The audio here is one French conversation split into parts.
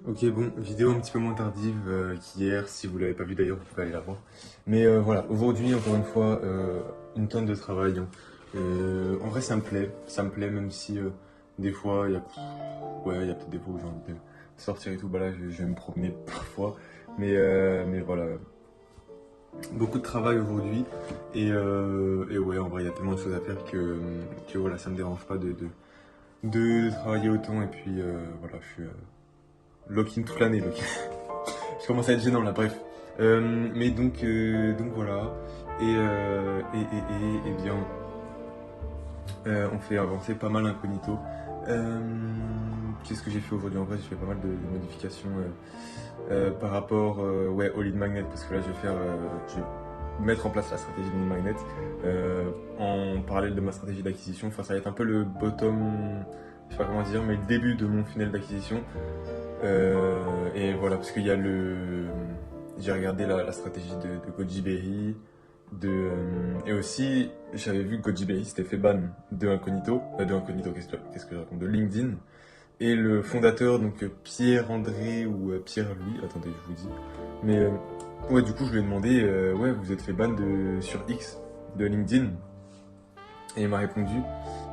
Ok, bon, vidéo un petit peu moins tardive qu'hier. Si vous l'avez pas vu d'ailleurs, vous pouvez aller la voir. Mais voilà, aujourd'hui, encore une fois, une tonne de travail, hein. En vrai, ça me plaît, même si des fois, ouais, il y a peut-être des fois où j'ai envie de sortir et tout. Bah là, je vais me promener parfois. Mais voilà, beaucoup de travail aujourd'hui. Et ouais, en vrai, il y a tellement de choses à faire que voilà, ça me dérange pas de travailler autant. Et puis voilà, je suis lock-in toute l'année. Je commence à être gênant là, bref. Donc voilà. Et bien, on fait avancer pas mal incognito. Euh, Qu'est-ce que j'ai fait aujourd'hui? En vrai, j'ai fait pas mal de modifications par rapport ouais, au lead magnet. Parce que là, je vais mettre en place la stratégie de lead magnet en parallèle de ma stratégie d'acquisition. Enfin, ça va être un peu le bottom, je sais pas comment dire, mais le début de mon funnel d'acquisition. Et voilà, parce qu'il y a le. J'ai regardé la stratégie de Goji Berry, et aussi j'avais vu que Goji Berry s'était fait ban de Incognito, qu'est-ce que je raconte, de LinkedIn. Et le fondateur, donc Pierre-André ou Pierre-Louis, attendez, je vous dis. Mais ouais, du coup, je lui ai demandé, ouais, vous êtes fait ban sur X de LinkedIn. Et il m'a répondu,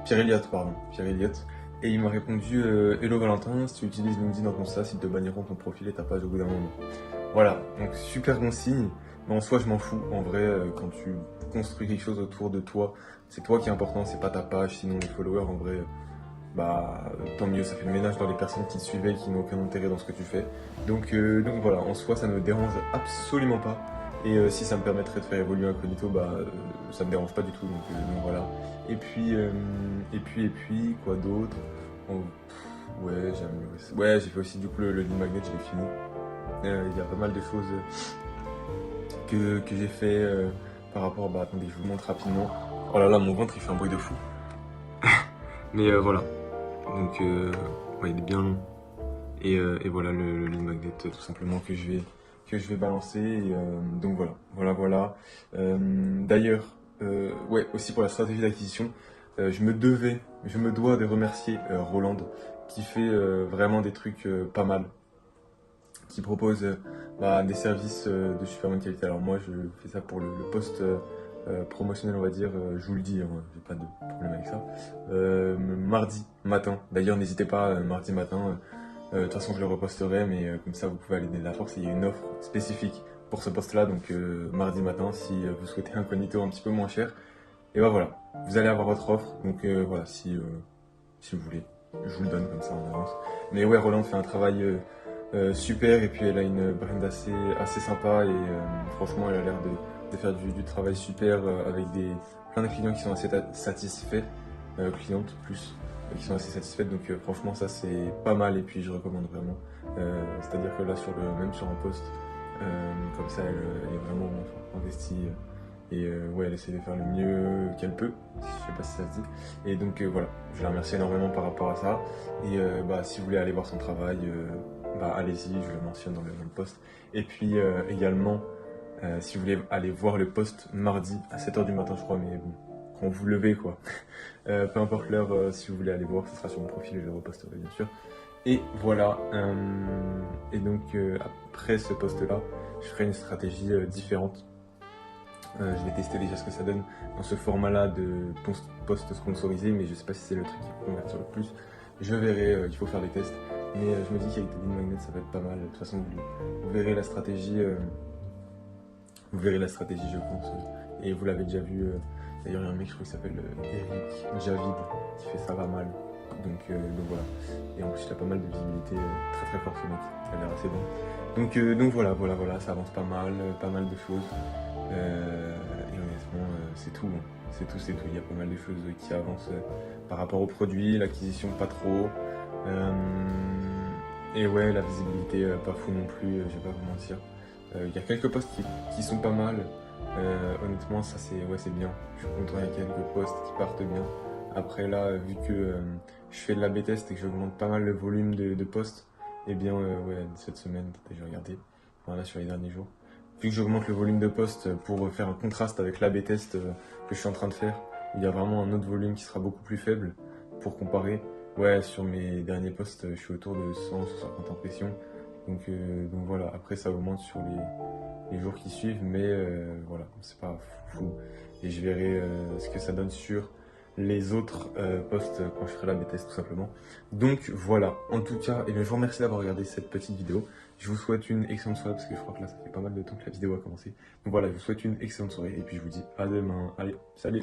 Pierre Elliott, pardon, Pierre Elliott. Et il m'a répondu, Hello Valentin, si tu utilises LinkedIn dans ton sas, ils te banniront ton profil et ta page au bout d'un moment. Voilà, donc super bon signe, mais en soi je m'en fous. En vrai, quand tu construis quelque chose autour de toi, c'est toi qui est important, c'est pas ta page, sinon les followers en vrai, bah tant mieux, ça fait le ménage dans les personnes qui te suivaient et qui n'ont aucun intérêt dans ce que tu fais. Donc voilà, en soi ça ne me dérange absolument pas. Et si ça me permettrait de faire évoluer Incognito, bah ça me dérange pas du tout, donc voilà. Et puis, quoi d'autre? Oh, ouais, ouais, j'ai fait aussi du coup le lead magnet, je l'ai fini. Il y a pas mal de choses que j'ai fait par rapport. Bah attendez, je vous montre rapidement. Oh là là, mon ventre il fait un bruit de fou. Mais voilà. Donc ouais, il est bien long. Et voilà le lead magnet tout simplement que je vais balancer. Donc voilà. D'ailleurs, ouais, aussi pour la stratégie d'acquisition, je me dois de remercier Roland qui fait vraiment des trucs pas mal, qui propose bah, des services de super bonne qualité. Alors moi, je fais ça pour le poste promotionnel, on va dire. Je vous le dis, hein, j'ai pas de problème avec ça. Mardi matin. D'ailleurs, n'hésitez pas, mardi matin. De toute façon, je le reposterai, mais comme ça, vous pouvez aller donner de la force. Il y a une offre spécifique pour ce poste-là, donc mardi matin, si vous souhaitez un incognito un petit peu moins cher, et ben voilà, vous allez avoir votre offre. Donc voilà, si vous voulez, je vous le donne comme ça en avance. Mais ouais, Roland fait un travail super, et puis elle a une brand assez sympa, et franchement, elle a l'air de faire du travail super avec plein de clients qui sont assez satisfaits, clientes plus, qui sont assez satisfaites. Donc franchement, ça c'est pas mal, et puis je recommande vraiment. C'est-à-dire que là, même sur un post, comme ça, elle est vraiment investie. Et ouais, elle essaie de faire le mieux qu'elle peut, je sais pas si ça se dit. Et donc voilà, je la remercie énormément par rapport à ça. Et bah, si vous voulez aller voir son travail, bah, allez-y, je le mentionne dans le post. Et puis également, si vous voulez aller voir le post mardi à 7h du matin, je crois, mais bon, quand vous levez quoi. Peu importe l'heure, si vous voulez aller voir, ce sera sur mon profil et je le reposterai bien sûr. Et voilà, et donc après ce post-là, je ferai une stratégie différente. Je vais tester déjà ce que ça donne dans ce format-là de post sponsorisé, mais je sais pas si c'est le truc qui va convertir le plus. Je verrai, il faut faire des tests. Mais je me dis qu'avec des lead magnets, ça va être pas mal. De toute façon, vous verrez la stratégie, je pense. Et vous l'avez déjà vu. D'ailleurs, il y a un mec, je crois, qui s'appelle Eric Javid, qui fait ça pas mal. Donc voilà. Et en plus, il a pas mal de visibilité, très très fort ce mec. Il a l'air assez bon. Donc voilà, ça avance pas mal de choses. Et honnêtement, c'est tout, hein. C'est tout. Il y a pas mal de choses qui avancent par rapport au produit, l'acquisition pas trop. Euh, et ouais, la visibilité pas fou non plus, je vais pas vous mentir. Il y a quelques posts qui sont pas mal. Honnêtement, ça c'est bien. Je suis content, il y a quelques posts qui partent bien. Après là, vu que je fais de la B-test et que j'augmente pas mal le volume de posts, et bien ouais, cette semaine, j'ai regardé, voilà, sur les derniers jours. Vu que j'augmente le volume de posts pour faire un contraste avec l'A/B test que je suis en train de faire, il y a vraiment un autre volume qui sera beaucoup plus faible pour comparer. ouais, sur mes derniers posts, je suis autour de 100, 150 impressions. Donc voilà, après ça augmente sur les jours qui suivent, mais voilà, c'est pas fou. Et je verrai ce que ça donne sur les autres posts quand je ferai la bêtise tout simplement. Donc voilà, en tout cas, et bien, je vous remercie d'avoir regardé cette petite vidéo. Je vous souhaite une excellente soirée parce que je crois que là ça fait pas mal de temps que la vidéo a commencé. Donc voilà, je vous souhaite une excellente soirée et puis je vous dis à demain. Allez, salut!